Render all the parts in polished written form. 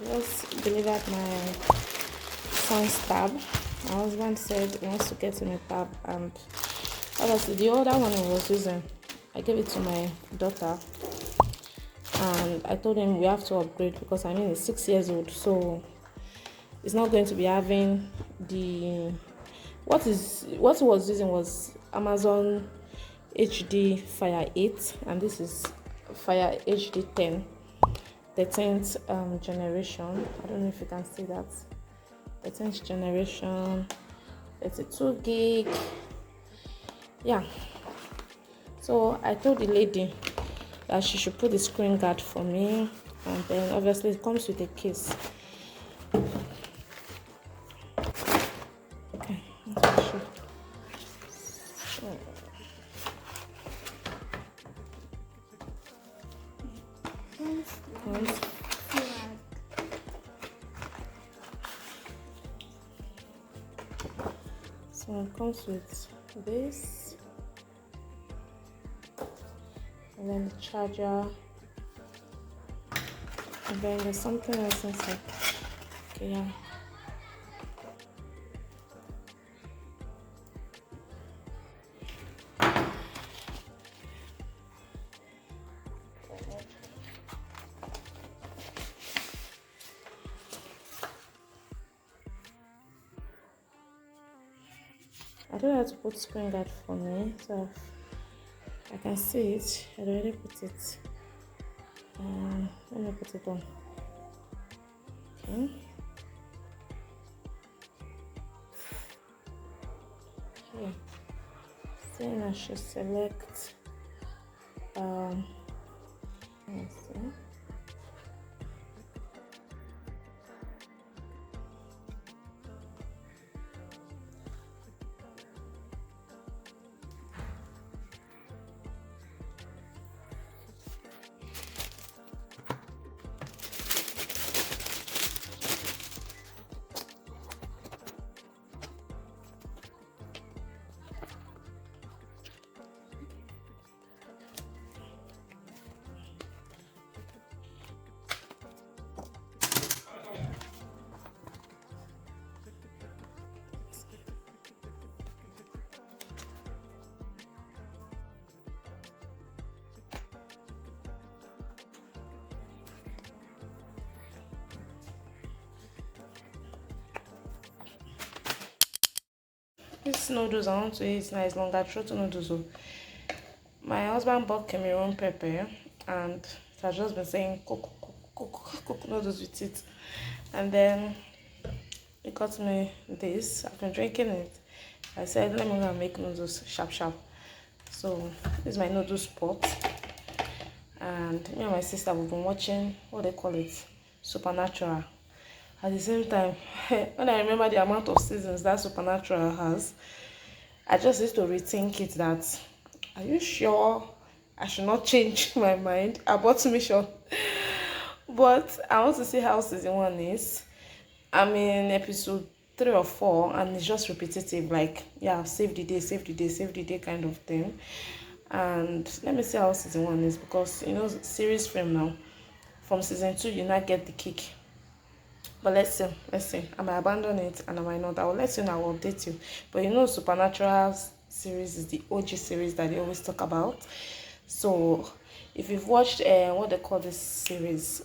Just delivered my son's tab. My husband said he wants to get him a tab, and obviously the other one he was using, I gave it to my daughter, and I told him we have to upgrade because I mean he's 6 years old, so it's not going to be having the what he was using was Amazon HD Fire 8, and this is Fire HD 10, 13th generation. I don't know if you can see that. 13th generation, 32 gig. Yeah, so I told the lady that she should put the screen guard for me, and then obviously it comes with a case. Okay, so it comes with this, and then the charger, and then there's something else inside. Okay, yeah. I don't have to put screen guard for me, so I can see it. I already put it. Let me put it on. Okay. Okay. Then I should select. Let's see. These noodles I want to eat now is longer throat noodles. My husband bought Cameroon pepper, and it has just been saying cook noodles with it. And then he got me this. I've been drinking it. I said, let me go and make noodles sharp. So this is my noodles pot. And me and my sister have been watching, what they call it, Supernatural. At the same time, when I remember the amount of seasons that Supernatural has, I just used to rethink it that, are you sure I should not change my mind about mission? But I want to see how season 1 is. I'm in episode 3 or 4, and it's just repetitive, like, yeah, save the day kind of thing. And let me see how season 1 is, because you know, series frame now, from season 2 you not get the kick. But let's see. I might abandon it and I might not. I will let you know. I will update you. But you know, Supernatural series is the OG series that they always talk about. So if you've watched what they call this series,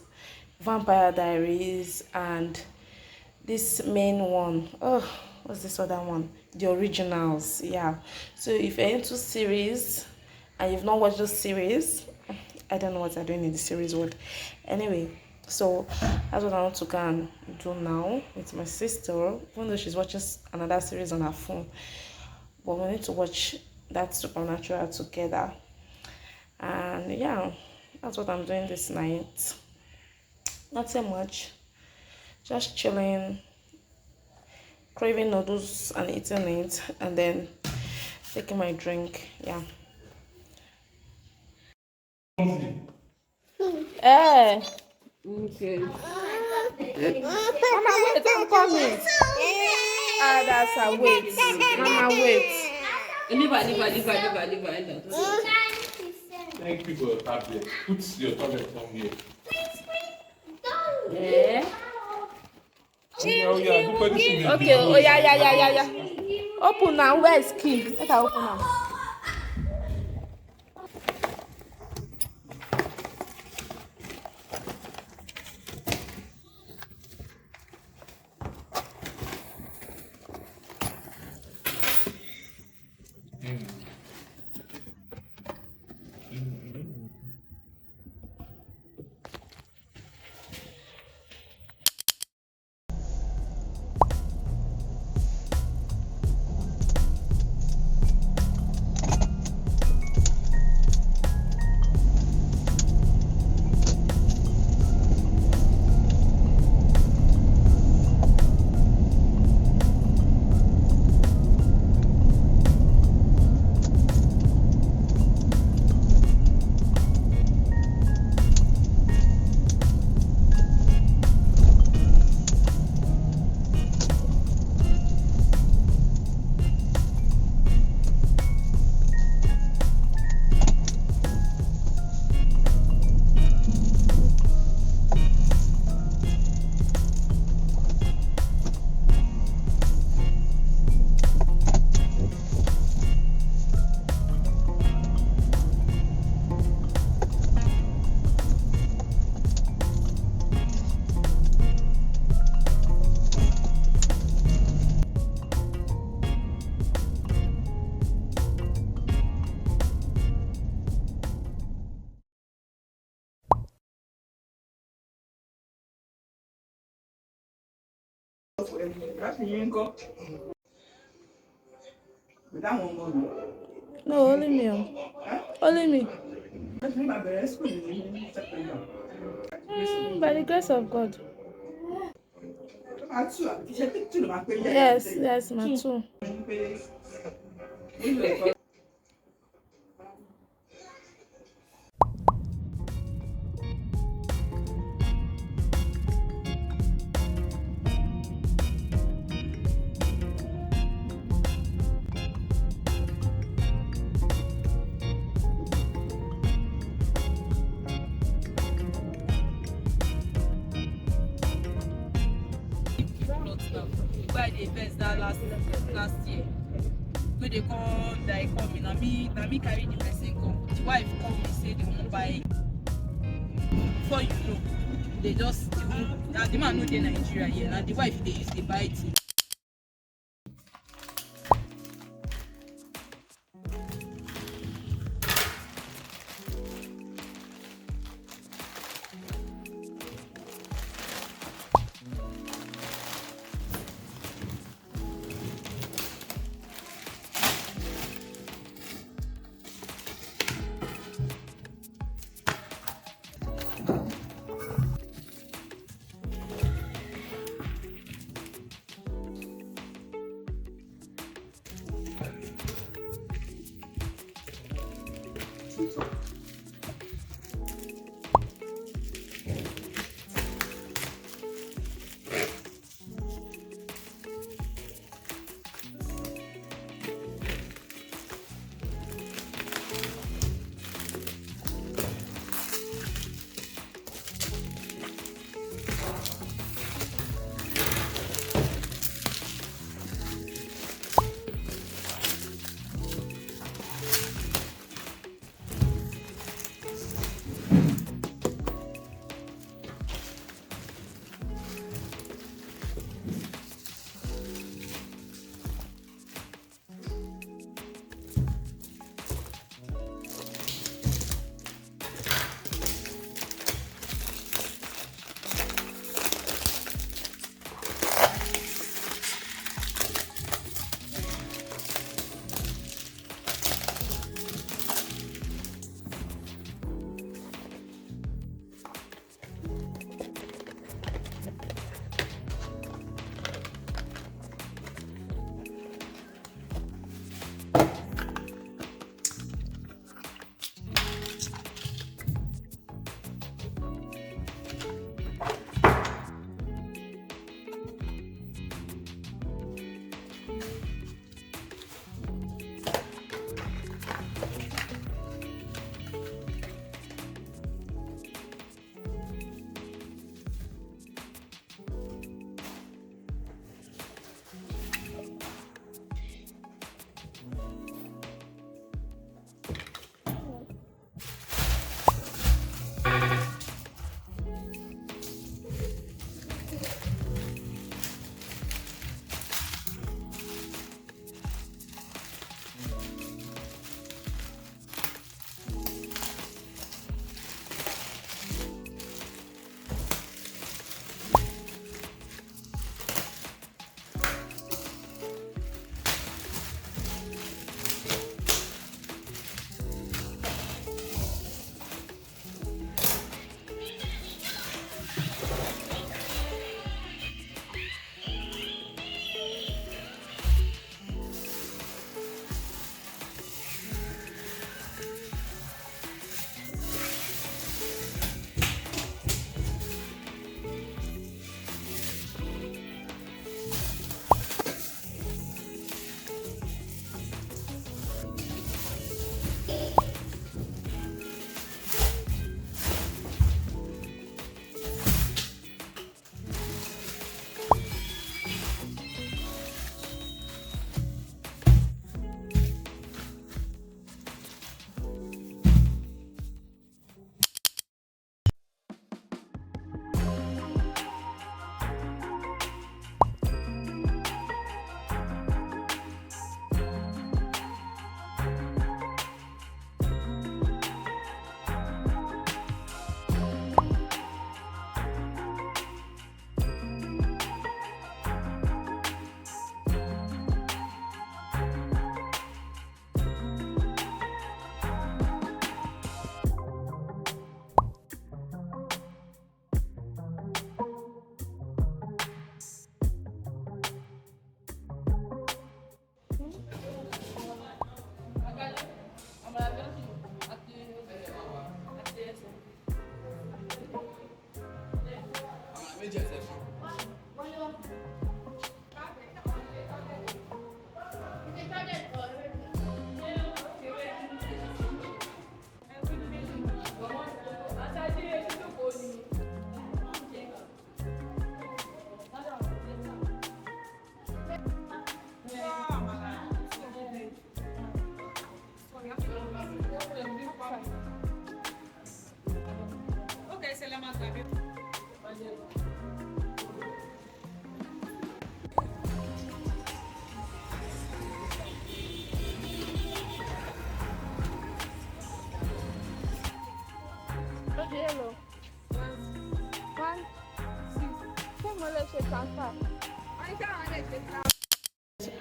Vampire Diaries, and this main one, oh, what's this other one? The Originals. Yeah. So if you're into series and you've not watched those series, I don't know what they're doing in the series world. Anyway, so that's what I want to go and do now with my sister, even though she's watching another series on her phone. But we need to watch that Supernatural together. And yeah, that's what I'm doing this night. Not so much, just chilling, craving noodles and eating it, and then taking my drink. Yeah. Hey. Okay. Mama, wait, I'm coming. Ah, that's a wait. Mama, wait. Leave her. Thank you for your tablet. Put your tablet on here. Yeah. Okay, Oh yeah. Open now. Where is key? Let her open now. No, only me. Only me. By the grace of God. Yes, my two. Why they invest that last year? When they come me, na me carry the person come. The wife come me say they won't buy. Before you know, they just the man know they Nigeria here. Now the wife they use the buy it.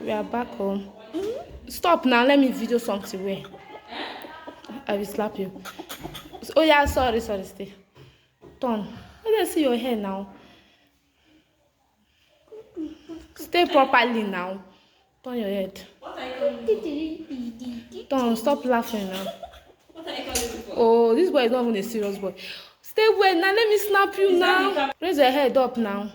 We are back home. Stop now. Let me video something. Where I will slap you. Oh yeah, sorry, stay. Turn. Let me see your hair now. Stay properly now. Turn your head. Turn. Stop laughing now. Oh, this boy is not even a serious boy. Stay well now. Let me snap you now. Raise your head up now.